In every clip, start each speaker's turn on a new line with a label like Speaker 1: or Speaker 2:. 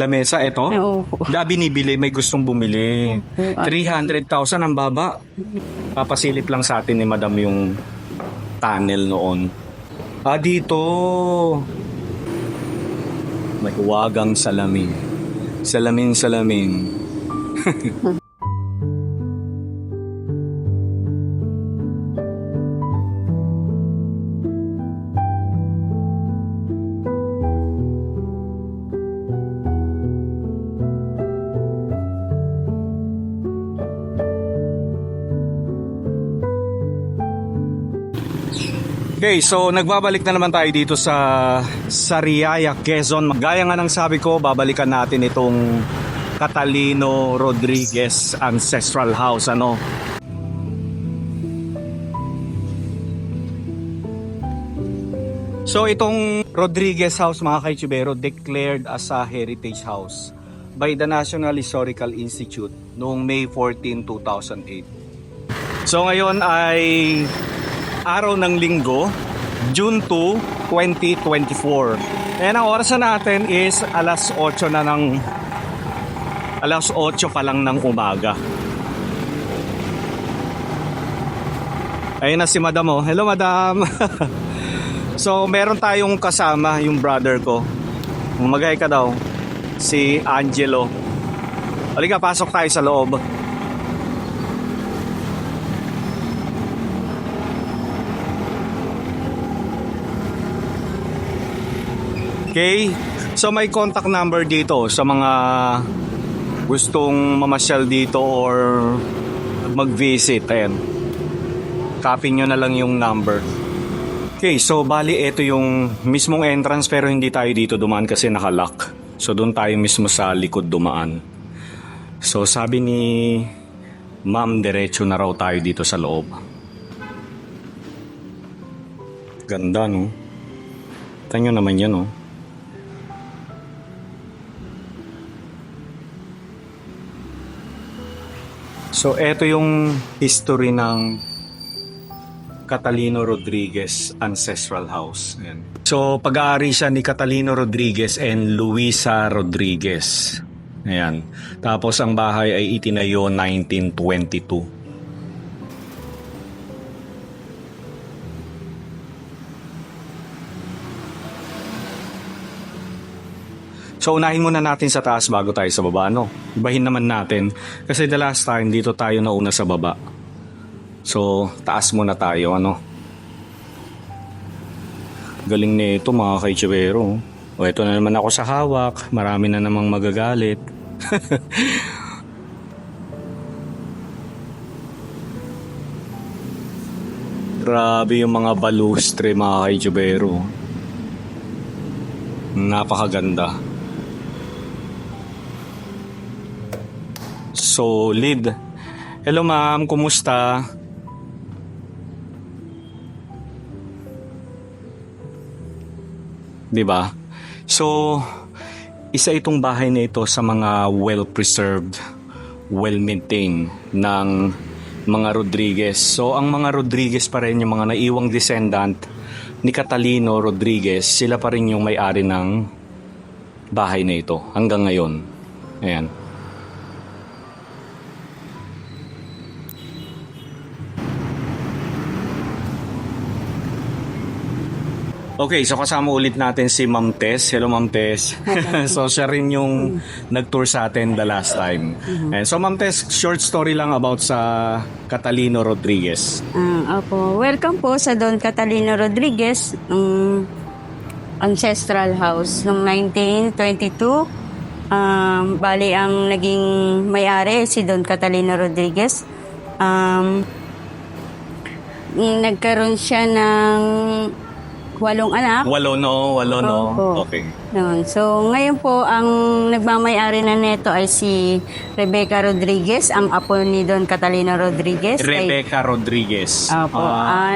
Speaker 1: Lamesa, ito?
Speaker 2: Oo po.
Speaker 1: Binibili, may gustong bumili. 300,000 ang baba. Papasilip lang sa atin ni Madam yung tunnel noon. Dito. May huwagang salamin. Salamin. Okay, so nagbabalik na naman tayo dito sa Sariaya, Quezon. Gaya nga ng sabi ko, babalikan natin itong Catalino Rodriguez Ancestral House. So itong Rodriguez House, mga kaichibero, declared as a heritage house by the National Historical Institute noong May 14, 2008. So ngayon ay araw ng linggo, June 2, 2024. And ang oras na natin is alas 8 pa lang ng umaga. Ayun na si Madam, oh. Hello, Madam. So meron tayong kasama, yung brother ko. Mag-hi ka daw. Si Angelo. Halika, pasok tayo sa loob. Okay, so may contact number dito sa mga gustong mamasyal dito or mag-visit. Ayan, copy nyo na lang yung number. Okay, so bali ito yung mismong entrance, pero hindi tayo dito dumaan kasi nakalock. So doon tayo mismo sa likod dumaan. So sabi ni Ma'am, diretso na raw tayo dito sa loob. Ganda, no? Tanyo naman yan, no? So, eto yung history ng Catalino Rodriguez Ancestral House. Ayan. So, pag-aari siya ni Catalino Rodriguez and Luisa Rodriguez. Ayan. Tapos, ang bahay ay itinayo 1922. So unahin muna natin sa taas bago tayo sa baba, no? Ibahin naman natin kasi the last time dito tayo nauna sa baba. So taas muna tayo, ano? Galing nito mga kaichibero. O ito na naman ako sa hawak, marami na namang magagalit. Grabe yung mga balustre mga kaichibero. Napakaganda. Solid. Hello ma'am, kumusta? Diba? So, isa itong bahay na ito sa mga well-preserved, well-maintained ng mga Rodriguez. So, ang mga Rodriguez pa rin, yung mga naiwang descendant ni Catalino Rodriguez, sila pa rin yung may-ari ng bahay na ito hanggang ngayon. Ayan. Okay, so kasama ulit natin si Ma'am Tess. Hello Ma'am Tess. So siya rin yung nag-tour sa atin the last time. And so Ma'am Tess, short story lang about sa Catalino Rodriguez.
Speaker 2: Opo. Welcome po sa Don Catalino Rodriguez Ancestral House noong 1922. Bali ang naging may-ari si Don Catalino Rodriguez. Nagkaroon siya ng 8 anak.
Speaker 1: Walo no.
Speaker 2: Opo.
Speaker 1: Okay.
Speaker 2: Noon. So, ngayon po, ang nagmamayari na neto ay si Rebecca Rodriguez, ang apo ni Don Catalino Rodriguez.
Speaker 1: Rebecca Rodriguez.
Speaker 2: Opo.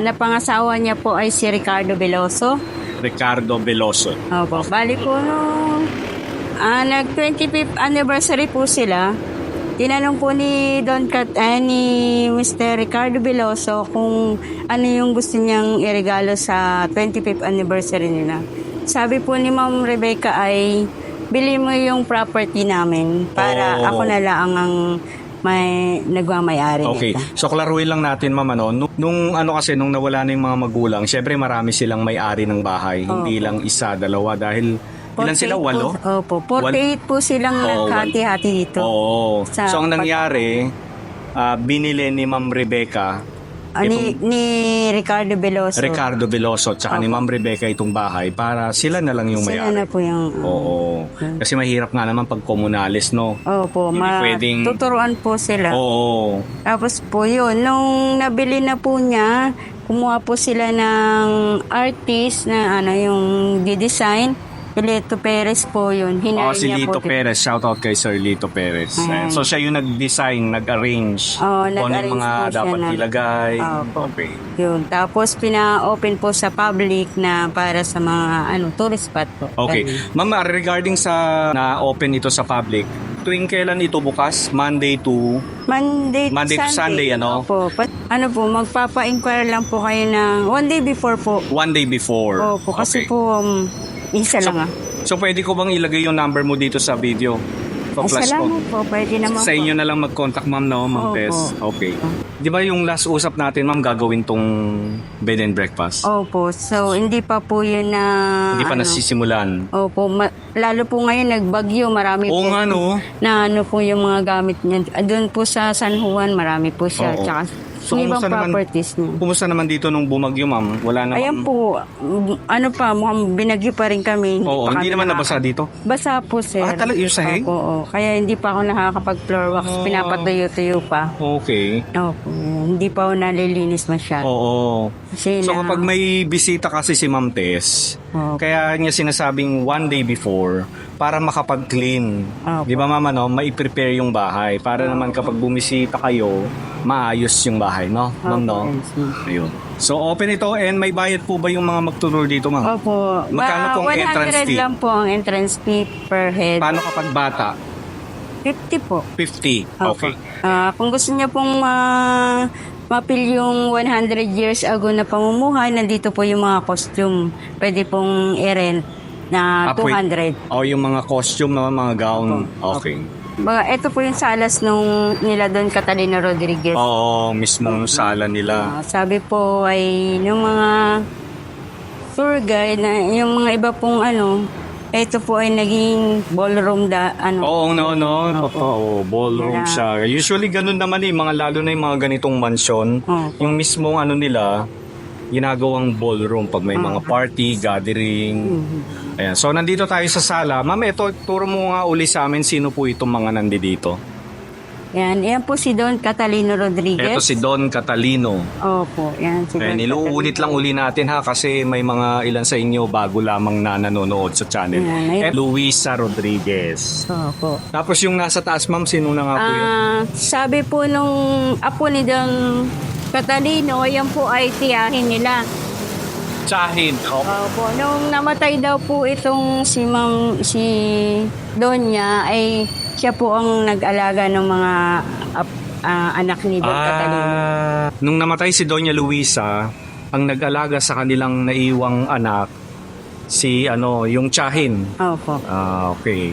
Speaker 2: Napangasawa niya po ay si Ricardo Veloso.
Speaker 1: Ricardo Veloso.
Speaker 2: Opo. Bali po nung nag-25th anniversary po sila, tinanong po ni ni Mr. Ricardo Veloso kung ano yung gusto niyang iregalo sa 25th anniversary nila. Sabi po ni Ma'am Rebecca ay bili mo yung property namin para
Speaker 1: Oh.
Speaker 2: ako na lang ang may nagmamayari
Speaker 1: Okay.
Speaker 2: nito.
Speaker 1: So klaruhin lang natin, ma'am, ano, nung ano kasi nung nawala na yung mga magulang, syempre marami silang may-ari ng bahay, hindi lang isa, dalawa dahil ilan sila?
Speaker 2: 48
Speaker 1: Walo?
Speaker 2: Po, opo, 48 po silang
Speaker 1: Oo,
Speaker 2: naghati-hati dito.
Speaker 1: Oo.
Speaker 2: Sa
Speaker 1: So ang nangyari, binili ni Ma'am Rebecca
Speaker 2: Ni Ricardo Veloso.
Speaker 1: Ricardo Veloso tsaka ni Ma'am Rebecca itong bahay para sila na lang yung
Speaker 2: Sila
Speaker 1: may-ari.
Speaker 2: na po yung...
Speaker 1: Oo. Kasi mahirap nga naman pag komunalis, no?
Speaker 2: Opo,
Speaker 1: Hindi pwedeng-
Speaker 2: tuturuan po sila.
Speaker 1: Oo.
Speaker 2: Tapos po yun, nung nabili na po niya, kumuha po sila ng artist na yung di-design. Lito Perez po yun. Hinari
Speaker 1: Si
Speaker 2: niya
Speaker 1: Lito
Speaker 2: po.
Speaker 1: Perez. Shout out kay Sir Lito Perez.
Speaker 2: Mm.
Speaker 1: So siya yung nag-design, nag-arrange.
Speaker 2: Oo,
Speaker 1: kung ano
Speaker 2: nag-arrange
Speaker 1: yung mga
Speaker 2: po siya
Speaker 1: dapat
Speaker 2: ng-
Speaker 1: ilagay.
Speaker 2: Opo.
Speaker 1: Okay.
Speaker 2: Yun. Tapos pina-open po sa public na para sa mga tourist spot po.
Speaker 1: Okay.
Speaker 2: Ganun.
Speaker 1: Ma'am, regarding sa na-open ito sa public, tuwing kailan ito bukas? Monday to...
Speaker 2: Monday
Speaker 1: to Sunday, ano?
Speaker 2: Opo. Magpapa-inquire lang po kayo ng one day before po.
Speaker 1: One day before.
Speaker 2: Opo, kasi
Speaker 1: Okay.
Speaker 2: po isa
Speaker 1: So,
Speaker 2: lang
Speaker 1: so pwede ko bang ilagay yung number mo dito sa video? Pa-flash ko.
Speaker 2: Salamat po, pwede naman
Speaker 1: Sa
Speaker 2: po.
Speaker 1: inyo na lang mag-contact, ma'am, no? Ma'am
Speaker 2: Opo.
Speaker 1: Tess. Okay. Di ba yung last usap natin, ma'am, gagawin tong bed and breakfast?
Speaker 2: Opo, so hindi pa po yun na...
Speaker 1: Hindi pa nasisimulan.
Speaker 2: Opo, lalo po ngayon nagbagyo, marami
Speaker 1: Oo
Speaker 2: po.
Speaker 1: nga, no?
Speaker 2: Na po yung mga gamit niya. Doon po sa San Juan, marami po siya.
Speaker 1: Oo.
Speaker 2: Tsaka
Speaker 1: So,
Speaker 2: yung ibang
Speaker 1: kumusta naman-
Speaker 2: properties niya.
Speaker 1: Kumusta naman dito nung bumagyo, ma'am? Wala naman...
Speaker 2: Ayan po, mukhang binagyo pa rin kami.
Speaker 1: Oo,
Speaker 2: pa
Speaker 1: hindi
Speaker 2: kami
Speaker 1: naman nabasa dito.
Speaker 2: Basa po, sir.
Speaker 1: Talaga yung sahig?
Speaker 2: Opo, oo. Kaya hindi pa ako nakakapag-floor wax.
Speaker 1: Oh.
Speaker 2: Pinapatuyo-tuyo pa.
Speaker 1: Okay.
Speaker 2: Opo, hindi pa ako nalilinis masyado.
Speaker 1: Oo.
Speaker 2: Kasi
Speaker 1: So
Speaker 2: na-
Speaker 1: kapag may bisita kasi si Ma'am Tess,
Speaker 2: Opo.
Speaker 1: kaya niya sinasabing one day before para makapag-clean.
Speaker 2: Opo.
Speaker 1: Di ba, ma'am, no? Mai-prepare yung bahay para naman kapag bumisita kayo, maayos yung bahay, no? Ma'am, no? Ayun. So open ito and may bayad po ba yung mga magtuturo dito, ma'am?
Speaker 2: Opo.
Speaker 1: Magkano pong
Speaker 2: 100
Speaker 1: entrance fee?
Speaker 2: lang po ang entrance fee per head.
Speaker 1: Paano kapag bata?
Speaker 2: 50 po.
Speaker 1: 50.
Speaker 2: Opo.
Speaker 1: Okay.
Speaker 2: Kung gusto niya pong mapil yung 100 years ago na pamumuhay, nandito po yung mga costume. Pwede pong i-rent na 200.
Speaker 1: O yung mga costume, mga gown.
Speaker 2: Opo.
Speaker 1: Okay.
Speaker 2: Ito po yung salas nila doon, Catalina Rodriguez.
Speaker 1: Oo, mismong sala nila.
Speaker 2: Sabi po ay yung mga tour guide na yung mga iba pong ito po ay naging ballroom
Speaker 1: Oo, totoo. Ballroom
Speaker 2: Wala.
Speaker 1: siya. Usually ganun naman mga lalo na yung mga ganitong mansion.
Speaker 2: Opo.
Speaker 1: Yung mismong nila, ginagawang ballroom pag may mga party, gathering. Ayan. So nandito tayo sa sala. Ma'am, ito, turo mo nga uli sa amin sino po itong mga nandito.
Speaker 2: Yan po si Don Catalino Rodriguez.
Speaker 1: Ito si Don Catalino.
Speaker 2: Opo, yan si Don
Speaker 1: Niluulit lang uli natin ha kasi may mga ilan sa inyo bago lamang na nanonood sa channel.
Speaker 2: Yan.
Speaker 1: Luisa Rodriguez.
Speaker 2: Opo.
Speaker 1: Tapos yung nasa taas, ma'am, sino na nga po yun?
Speaker 2: Sabi po nung apo ni Don Catalino, yan po ay tiyahin nila.
Speaker 1: Tsahin.
Speaker 2: Opo, nung namatay daw po itong si Donya, ay siya po ang nag-alaga ng mga anak ni Don Catalino.
Speaker 1: Nung namatay si Doña Luisa, ang nag-alaga sa kanilang naiwang anak, si yung Tsahin.
Speaker 2: Opo.
Speaker 1: Okay.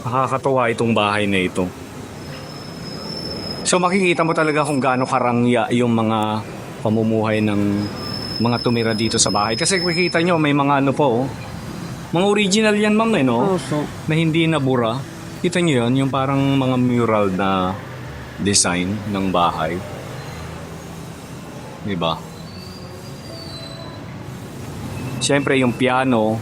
Speaker 1: Nakakatuwa itong bahay na ito. So makikita mo talaga kung gaano karangya yung mga pamumuhay ng mga tumira dito sa bahay. Kasi makikita nyo, may mga po, mga original yan, ma'am, no?
Speaker 2: Opo.
Speaker 1: Na hindi nabura. Kita nyo yun, yung parang mga mural na design ng bahay. Diba? Siyempre, yung piano.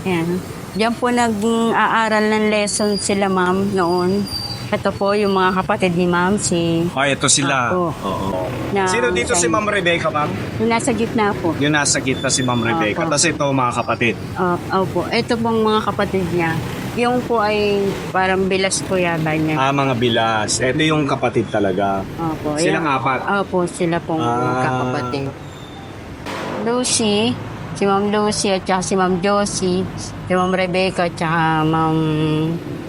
Speaker 2: Yan. Diyan po nag-aaral ng lesson sila, ma'am, noon. Ito po yung mga kapatid ni ma'am,
Speaker 1: Ito sila.
Speaker 2: Opo.
Speaker 1: Oo.
Speaker 2: Na-
Speaker 1: Sino dito si Ma'am Rebecca, ma'am?
Speaker 2: yung nasa gitna po.
Speaker 1: Yung nasa gitna si Ma'am Rebecca.
Speaker 2: Opo.
Speaker 1: Tapos ito, mga kapatid.
Speaker 2: Opo. Ito pong mga kapatid niya. Yung po ay parang bilas po yata niya.
Speaker 1: Mga bilas. Ito yung kapatid talaga.
Speaker 2: Opo.
Speaker 1: Silang
Speaker 2: yan.
Speaker 1: apat.
Speaker 2: Opo, sila pong kakapatid. Lucy, si Ma'am Lucy at saka si Ma'am Josie, si Ma'am Rebecca at saka Ma'am,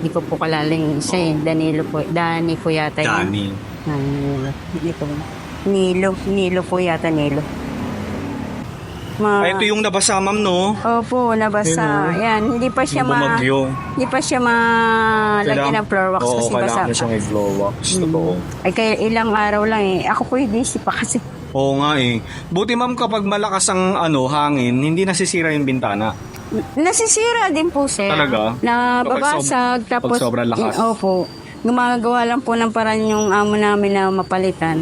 Speaker 2: hindi ko po kalaling isa Danilo po, Dani po yata yun.
Speaker 1: Dani.
Speaker 2: Nilo. Hindi po. Nilo po yata Nilo.
Speaker 1: Ito yung nabasa, ma'am, no?
Speaker 2: Opo, nabasa. Yan, hindi pa siya
Speaker 1: Yung bumagyo.
Speaker 2: hindi pa siya malagyan ng floor wax
Speaker 1: Oo,
Speaker 2: kasi basa
Speaker 1: kailangan na
Speaker 2: pa.
Speaker 1: siyang i-floor wax. Totoo.
Speaker 2: Ay kaya ilang araw lang eh. Ako po hindi pa kasi.
Speaker 1: Oo nga eh. Buti, ma'am, kapag malakas ang hangin, hindi nasisira yung bintana.
Speaker 2: Nasisira din po, sir.
Speaker 1: Talaga?
Speaker 2: Nababasag.
Speaker 1: Pag sobrang lakas?
Speaker 2: Opo. Gumagawa lang po ng paraan yung amo namin na mapalitan.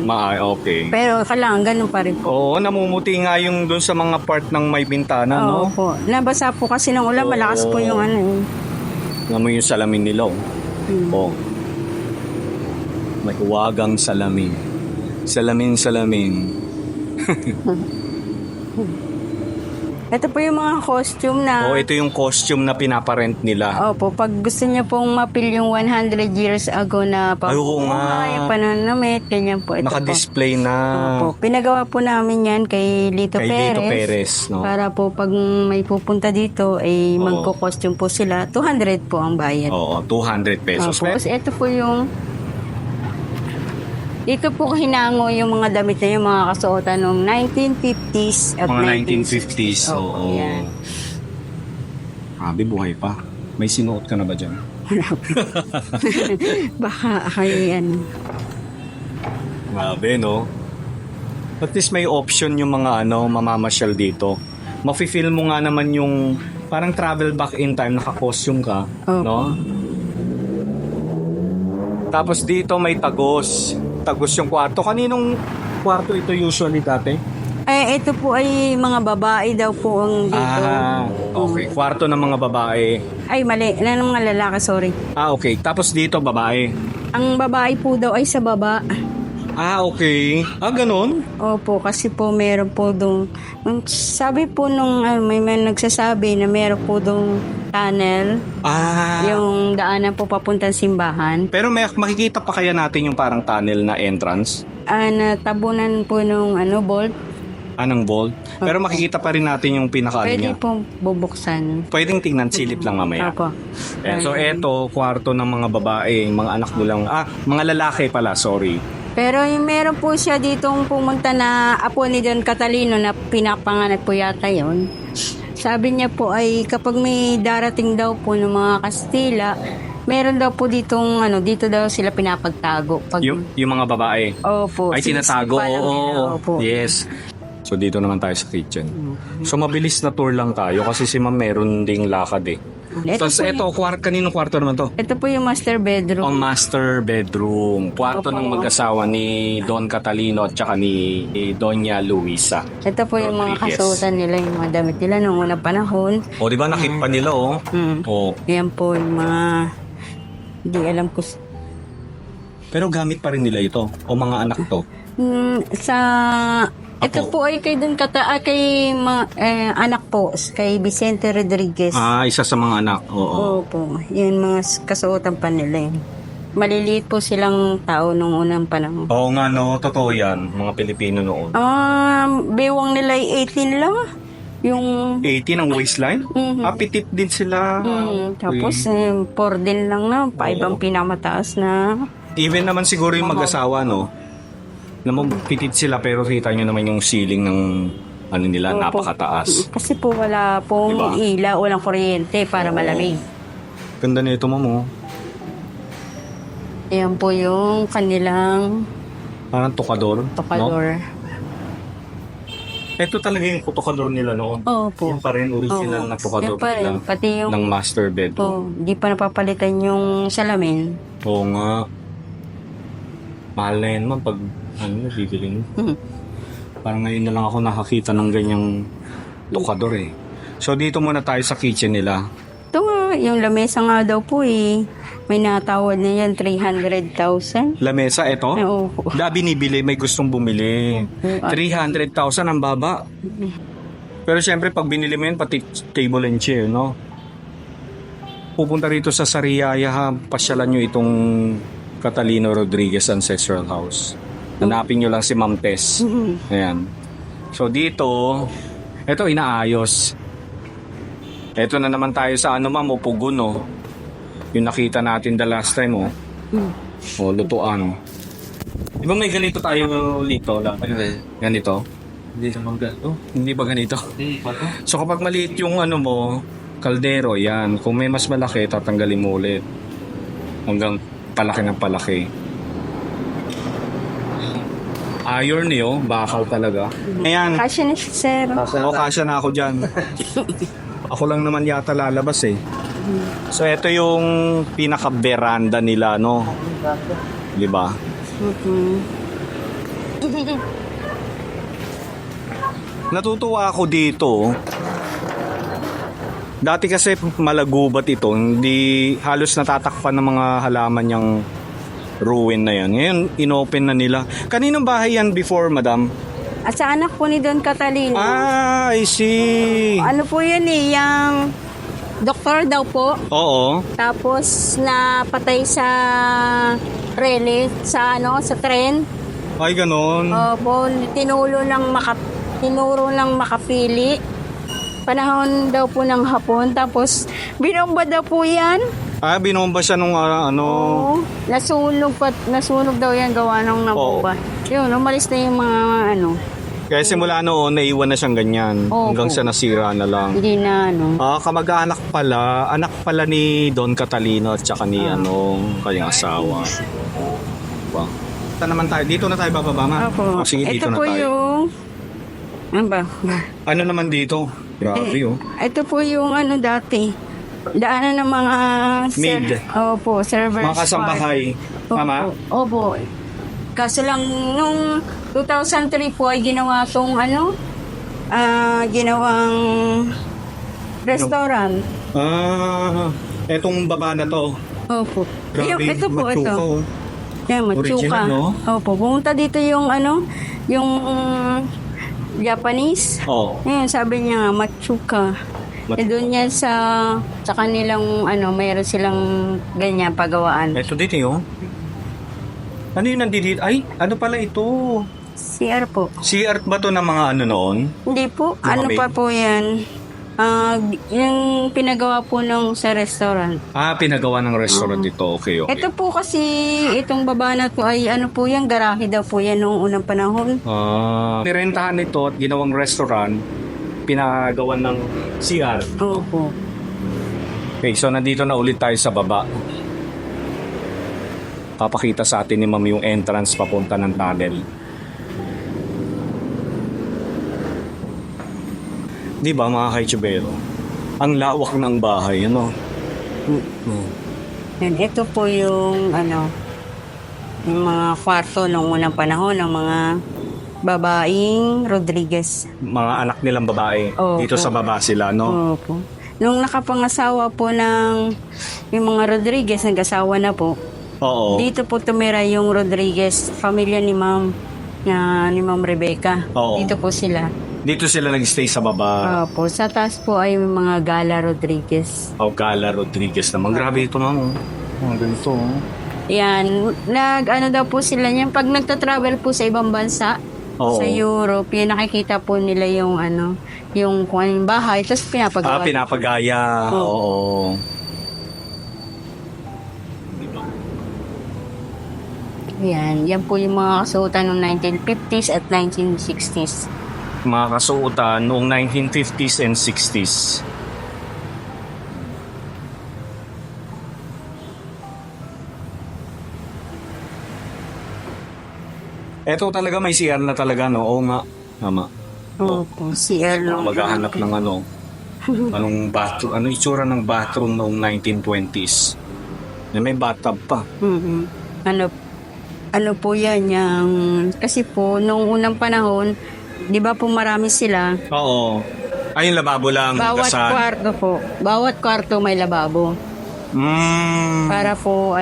Speaker 1: Okay.
Speaker 2: Pero kailangan ganun pa rin po.
Speaker 1: Oo, namumuti nga yung doon sa mga part ng may bintana, no?
Speaker 2: Opo. Nabasa po kasi ng ulan.
Speaker 1: Oo.
Speaker 2: Malakas po yung ano eh.
Speaker 1: Namoy yung salamin nila, oh. Oh. May huwagang salamin. Salamin.
Speaker 2: Ito po yung mga costume na...
Speaker 1: Ito yung costume na pinaparent nila.
Speaker 2: Opo, pag gusto niyo pong mapil yung 100 years ago na
Speaker 1: Oo nga.
Speaker 2: yung pananamit, ganyan po. Ito
Speaker 1: Naka-display na.
Speaker 2: po. Pinagawa po namin yan kay Lito
Speaker 1: Kay
Speaker 2: Perez.
Speaker 1: Lito Perez, no?
Speaker 2: Para po pag may pupunta dito, ay magko-costume po sila. 200 po ang bayad.
Speaker 1: Oo, 200 pesos.
Speaker 2: Opo. Tapos ito po yung... Dito po hinango yung mga damit na yung mga kasuotan noong 1950s at
Speaker 1: Mga 1950s.
Speaker 2: Opo,
Speaker 1: Oo.
Speaker 2: yan.
Speaker 1: Grabe, buhay pa. May sinuot ka na ba dyan?
Speaker 2: Baka kayo yan.
Speaker 1: Grabe, no? At least may option yung mga mamamasyal dito. Mafe-feel mo nga naman yung parang travel back in time, naka-costume ka,
Speaker 2: Opo.
Speaker 1: no? Tapos dito may tagos. Tagos yung kwarto. Kaninong kwarto ito usually dati?
Speaker 2: Ito po ay mga babae daw po ang dito.
Speaker 1: Okay. Kwarto ng mga babae.
Speaker 2: Ay, mali. Ng mga lalaki, sorry.
Speaker 1: Okay. Tapos dito, babae.
Speaker 2: Ang babae po daw ay sa baba.
Speaker 1: Okay. Ganon?
Speaker 2: Opo, kasi po meron po dong... Sabi po nung may nagsasabi na meron po dong tunnel. Yung daanan po papuntang simbahan.
Speaker 1: Pero makikita pa kaya natin yung parang tunnel na entrance?
Speaker 2: Natabunan po nung bolt.
Speaker 1: Ng bolt? Pero makikita pa rin natin yung pinaka
Speaker 2: Pwede
Speaker 1: niya.
Speaker 2: pong bubuksan.
Speaker 1: Pwedeng tingnan, silip lang mamaya.
Speaker 2: Opo.
Speaker 1: So eto, kwarto ng mga babae, mga anak mo lang. Mga lalaki pala, sorry.
Speaker 2: Pero yung meron po siya ditong pumunta na apo ni Don Catalino na pinapanganak po yata yon. Sabi niya po ay kapag may darating daw po ng mga Kastila, meron daw po ditong dito daw sila pinapagtago.
Speaker 1: Yung mga babae.
Speaker 2: Opo.
Speaker 1: Ay, tinatago.
Speaker 2: Sisipa lang nila. Opo.
Speaker 1: Yes. So dito naman tayo sa kitchen. So mabilis na tour lang tayo kasi si ma'am meron ding lakad eh. Tapos ito, kaninong kwarto naman to?
Speaker 2: Ito po yung master bedroom.
Speaker 1: Ang master bedroom. Kwarto
Speaker 2: Opo.
Speaker 1: ng mag-asawa ni Don Catalino at saka ni Doña Luisa.
Speaker 2: Ito po yung mga
Speaker 1: Rodriguez.
Speaker 2: kasuotan nila, yung mga damit nila noong unang panahon.
Speaker 1: O, di ba nakit pa nila, oh? Oh.
Speaker 2: Yan po yung mga... Hindi alam ko...
Speaker 1: Pero gamit pa rin nila ito. O mga anak to.
Speaker 2: Ito po ay kay kay anak po, kay Vicente Rodriguez.
Speaker 1: Isa sa mga anak. Oo.
Speaker 2: Opo, yan mga kasuotan pa nila yun. Maliliit po silang tao nung unang panahon.
Speaker 1: Oo nga, no. Totoo yan. Mga Pilipino noon.
Speaker 2: Bewang nila ay 18 lang. Yung...
Speaker 1: 18 ang waistline? Petit din sila.
Speaker 2: Tapos, 4 din lang na. 5 ang pinakamataas na.
Speaker 1: Even naman siguro yung mag-asawa, no? Naman, pitit sila pero kita nyo naman yung ceiling ng nila,
Speaker 2: Opo.
Speaker 1: napakataas.
Speaker 2: Kasi po wala pong
Speaker 1: Diba?
Speaker 2: ilaw, walang kuryente para malamig.
Speaker 1: Ganda nito, ma'am, oh.
Speaker 2: Ayan po yung kanilang
Speaker 1: Parang tukador.
Speaker 2: tokador.
Speaker 1: No? Ito talaga yung tukador nila noon.
Speaker 2: Opo.
Speaker 1: Yung pa rin original na tukador
Speaker 2: Yan pa rin.
Speaker 1: nila.
Speaker 2: Pati yung...
Speaker 1: Ng master bedroom.
Speaker 2: Di pa napapalitan yung salamin.
Speaker 1: Oo nga. Mahal na yan, ma'am, pag bibili mo. Parang ngayon na lang ako nakakita ng ganyang tukador eh. So dito muna tayo sa kitchen nila.
Speaker 2: Ito nga, yung lamesa nga daw po eh. May natawad na yan, 300,000.
Speaker 1: Lamesa, ito?
Speaker 2: Opo.
Speaker 1: Binibili, may gustong bumili. 300,000 ang baba. Pero syempre, pag binili mo yan, pati table and chair, no? Pupunta rito sa Sariaya, ha? Pasyalan nyo itong Catalino Rodriguez Ancestral House. Hanapin nyo lang si Ma'am Tess. Ayan. So dito, ito inaayos. Ito na naman tayo sa ma'am, Pugon, no? Yung nakita natin the last time, oh. Lutuan. Di ba may ganito tayo dito? Ganito?
Speaker 3: Hindi naman ganito.
Speaker 1: Hindi ba ganito?
Speaker 3: Hindi pa to.
Speaker 1: So kapag maliit yung ano mo, kaldero, yan. Kung may mas malaki, tatanggalin mo ulit. Hanggang palaki ng palaki. Iron niyo, bakal talaga. Ayan.
Speaker 2: Kasya ni sir.
Speaker 1: O, kasya na ako dyan. Ako lang naman yata lalabas eh. So ito yung pinaka-veranda nila, no? Di ba? Natutuwa ako dito. Dati kasi malagubat ito, hindi halos natatakpan ng mga halaman niyang ruin na yan. Ngayon, inopen na nila. Kaninong bahay yan before, madam?
Speaker 2: At sa anak po ni Don Catalino.
Speaker 1: Ah, I see.
Speaker 2: Ano po yun eh, yung doktor daw po.
Speaker 1: Oo.
Speaker 2: Tapos napatay sa rally, sa sa tren.
Speaker 1: Ay, ganon.
Speaker 2: Opo, tinuro ng makapili. Panahon daw po ng hapon. Tapos binomba daw po yan.
Speaker 1: Ah, binomba siya nung ano.
Speaker 2: Oo. Nasunog daw yan gawa ng nabomba. Yun, umalis na yung mga
Speaker 1: Kaya simula noon, naiwan na siyang ganyan.
Speaker 2: Opo.
Speaker 1: Hanggang sa nasira na lang.
Speaker 2: hindi na
Speaker 1: Kamag-anak pala. Anak pala ni Don Catalino at saka ni kanyang asawa. Diba? Naman tayo. Dito na tayo bababa, ma.
Speaker 2: Opo.
Speaker 1: Sige, dito
Speaker 2: Ito
Speaker 1: na
Speaker 2: po
Speaker 1: tayo.
Speaker 2: yung ano ba?
Speaker 1: Ano naman dito? Grabe, oh.
Speaker 2: Ito po yung dati. Daanan ng mga
Speaker 1: Maid.
Speaker 2: Opo, servers.
Speaker 1: Mga kasambahay. Tama?
Speaker 2: Opo. Kaso lang nung 2003 po ay ginawa tong ginawang restaurant.
Speaker 1: Etong baba na to.
Speaker 2: Opo.
Speaker 1: Grabe,
Speaker 2: Ito po,
Speaker 1: machuka,
Speaker 2: ito.
Speaker 1: oh.
Speaker 2: Yan, Machuka.
Speaker 1: Original, no?
Speaker 2: Opo, pumunta dito yung yung Japanese.
Speaker 1: Oh.
Speaker 2: Ayun, sabi niya nga, Machuka. Eh, doon yan sa kanilang, mayroon silang ganyan pagawaan.
Speaker 1: Ito dito, oh. Ano yung nandito? Ay, ano pala ito?
Speaker 2: CR po.
Speaker 1: CR ba to ng mga noon?
Speaker 2: Hindi po.
Speaker 1: Yung
Speaker 2: Ano
Speaker 1: kami?
Speaker 2: pa po yan? Yung pinagawa po sa restaurant.
Speaker 1: Pinagawa ng restaurant ito. Okay, okay.
Speaker 2: Ito po kasi, itong baba na to ay po yan, garahe daw po yan noong unang panahon.
Speaker 1: Nirentahan nito at ginawang restaurant, pinagawan ng CR.
Speaker 2: Opo.
Speaker 1: Okay, so nandito na ulit tayo sa baba. Papakita sa atin ni Ma'am yung entrance papunta ng tunnel. Di ba mga kaichibero? Ang lawak ng bahay, ano?
Speaker 2: Yan, ito po yung yung mga kwarto noong unang panahon ng mga babaeng Rodriguez.
Speaker 1: Mga anak nilang babae.
Speaker 2: Opo.
Speaker 1: Dito sa baba sila, no?
Speaker 2: Opo. Nung nakapangasawa po ng yung mga Rodriguez, nag-asawa na po.
Speaker 1: Oo.
Speaker 2: Dito po tumira yung Rodriguez, pamilya ni Ma'am Rebecca.
Speaker 1: Oo.
Speaker 2: Dito po sila.
Speaker 1: Dito sila nag-stay sa baba.
Speaker 2: Opo, sa taas po ay may mga Gala Rodriguez.
Speaker 1: Gala Rodriguez naman. Grabe ito naman. Ganito.
Speaker 2: Yan, daw po sila niyan. Pag nagta-travel po sa ibang bansa,
Speaker 1: Oo.
Speaker 2: sa Europe, yan nakikita po nila yung yung kung anong bahay, tapos pinapagawa.
Speaker 1: Pinapagaya. Oo.
Speaker 2: Yan po yung mga kasuotan ng 1950s at 1960s.
Speaker 1: Mga kasuotan noong 1950s and 60s. Eto talaga may CR na talaga, no? Oo nga. Tama.
Speaker 2: Opo, CR lang.
Speaker 1: Maghahanap ng anong bathroom, ano itsura ng bathroom noong 1920s. May bathtub pa.
Speaker 2: Mhm. Ano po yan, kasi po, nung unang panahon, di ba po marami sila,
Speaker 1: Oo. Ay, yung lababo lang.
Speaker 2: bawat
Speaker 1: Gasan.
Speaker 2: kwarto po, bawat kwarto may lababo. Para po,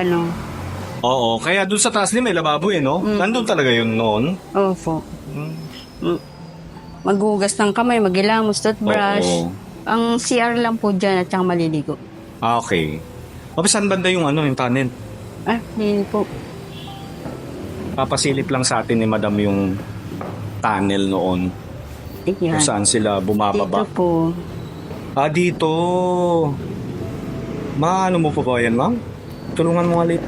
Speaker 1: Oo. Kaya doon sa taas din may lababo eh, no? Nandun talaga yun noon.
Speaker 2: opo. Maghugas ng kamay, maghilamos, toothbrush.
Speaker 1: Oo.
Speaker 2: Ang CR lang po dyan at saka maliligo.
Speaker 1: Okay. Saan banda yung yung tunnel?
Speaker 2: Yun po.
Speaker 1: Papasilip lang sa atin ni Madam yung tunnel noon.
Speaker 2: Yan.
Speaker 1: Kung saan sila bumababa.
Speaker 2: Dito po.
Speaker 1: Dito. Ano mo pa ba yan, ma'am? Tulungan mo ulit.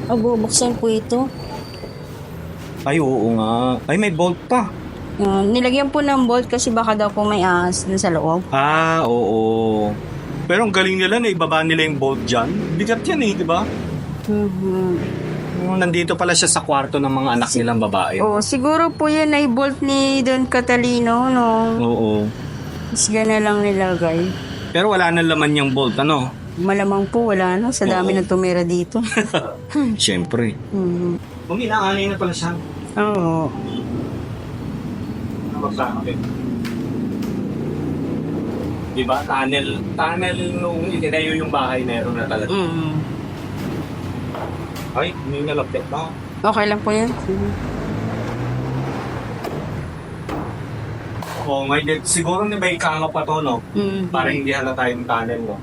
Speaker 2: Bubuksan po ito.
Speaker 1: Ay, oo nga. Ay, may bolt pa.
Speaker 2: Nilagyan po ng bolt kasi baka daw po may ahas dun sa loob.
Speaker 1: Ah, oo. Pero ang galing nila na ibaba nila yung bolt dyan. Bigat yan eh, di ba? Nandito pala siya sa kwarto ng mga anak nilang babae.
Speaker 2: Oo, siguro po yan ay bolt ni Don Catalino, no?
Speaker 1: Oo.
Speaker 2: Isga na lang nilagay.
Speaker 1: Pero wala nang laman yung bolt, ano?
Speaker 2: Malamang po wala, no? Sa dami
Speaker 1: Oo.
Speaker 2: ng tumira dito.
Speaker 1: Siyempre. Umilaanay na pala siya.
Speaker 2: Oo.
Speaker 1: Diba? Tunnel nung itinayo yung bahay, meron na talaga. Ay, may nalapit na.
Speaker 2: Okay lang po yan.
Speaker 1: Oo, siguro ni may kanga pa to, no? Para hindi halata yung tunnel, no?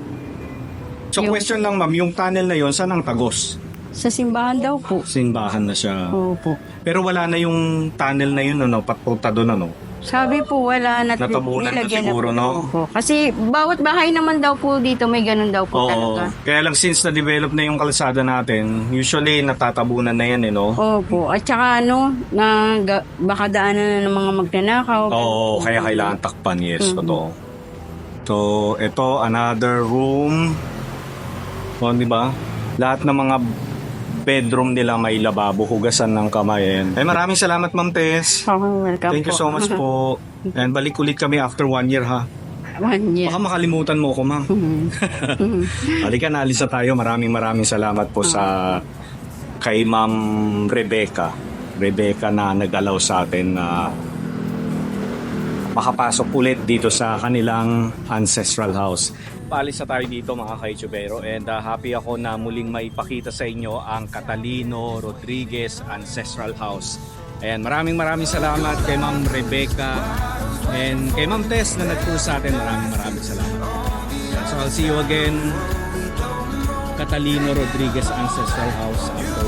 Speaker 1: So, question lang, ma'am, yung tunnel na yon saan ang tagos?
Speaker 2: Sa simbahan daw po.
Speaker 1: Simbahan na siya.
Speaker 2: Opo.
Speaker 1: Pero wala na yung tunnel na yun, ano? Patpunta doon, ano?
Speaker 2: Sabi po wala na
Speaker 1: Natabunan na
Speaker 2: nilagyan
Speaker 1: siguro,
Speaker 2: po.
Speaker 1: no?
Speaker 2: Opo. Kasi bawat bahay naman daw po dito may ganun daw po
Speaker 1: Oo.
Speaker 2: talaga.
Speaker 1: Kaya lang since na-develop na yung kalsada natin, usually natatabunan na yan, eh, no?
Speaker 2: Opo. At saka baka daanan na ng mga magnanakaw.
Speaker 1: Oo, kaya kailangan takpan, yes, totoo. So, ito, another room. O, di ba? Lahat ng mga bedroom nila may lababo, hugasan ng kamay. Ay, maraming salamat, Ma'am Tess.
Speaker 2: Okay, welcome
Speaker 1: Thank you
Speaker 2: po.
Speaker 1: so much po. And balik ulit kami after 1 year, ha?
Speaker 2: 1 year.
Speaker 1: Baka makalimutan mo ko, ma'am. Halika na, alis na tayo. Maraming salamat po sa kay Ma'am Rebecca. Rebecca na nag-allow sa atin na makapasok ulit dito sa kanilang ancestral house. Paalis na tayo dito mga ka-YouTubero, and happy ako na muling maipakita sa inyo ang Catalino Rodriguez Ancestral House. And maraming salamat kay Ma'am Rebecca and kay Ma'am Tess na nag-tour sa atin. Maraming salamat. So I'll see you again, Catalino Rodriguez Ancestral House after